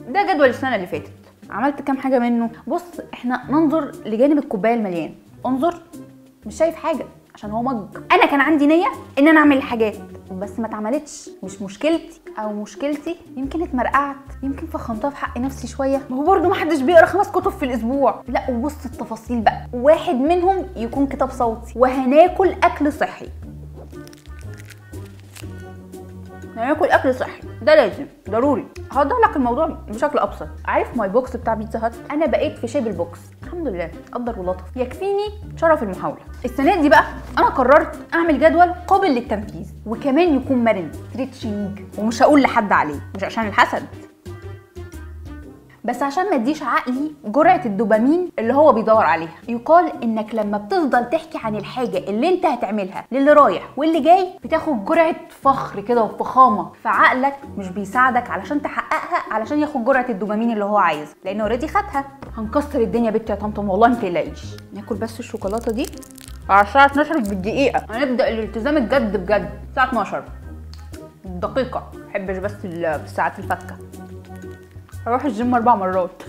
ده جدول السنه اللي فاتت، عملت كام حاجه منه. بص احنا ننظر لجانب الكوبايه المليان، انظر، مش شايف حاجه عشان هو مج. انا كان عندي نيه ان انا اعمل الحاجات بس ما اتعملتش، مش مشكلتي، او مشكلتي يمكن اتمرقعت، يمكن فخمتها في حق نفسي شويه. ما هو برضه ما حدش بيقرا 5 كتب في الاسبوع. لا وبص التفاصيل بقى، واحد منهم يكون كتاب صوتي، وهناكل اكل صحي. هناكل اكل صحي، ده لازم ضروري. هوضح لك الموضوع بشكل ابسط. عارف ماي بوكس بتاع بيتزا هات؟ انا بقيت في شيب البوكس الحمد لله، قدر ولطف، يكفيني شرف المحاوله. السنه دي بقى انا قررت اعمل جدول قابل للتنفيذ، وكمان يكون مرن ستريتشنج، ومش هقول لحد عليه، مش عشان الحسد، بس عشان ما اديش عقلي جرعه الدوبامين اللي هو بيدور عليها. يقال انك لما بتفضل تحكي عن الحاجه اللي انت هتعملها للي رايح واللي جاي، بتاخد جرعه فخر كده وفخامه، فعقلك مش بيساعدك علشان تحققها، علشان ياخد جرعه الدوبامين اللي هو عايزها، لانه اوريدي خدها. هنكسر الدنيا بنتي يا طمطم، والله ما تقلقيش. ناكل بس الشوكولاته دي على الساعه 12 بالدقيقه، هنبدا الالتزام الجد بجد الساعه 12 دقيقه، ما بحبش بس في الساعات الفكه. هروح الجيم 4 مرات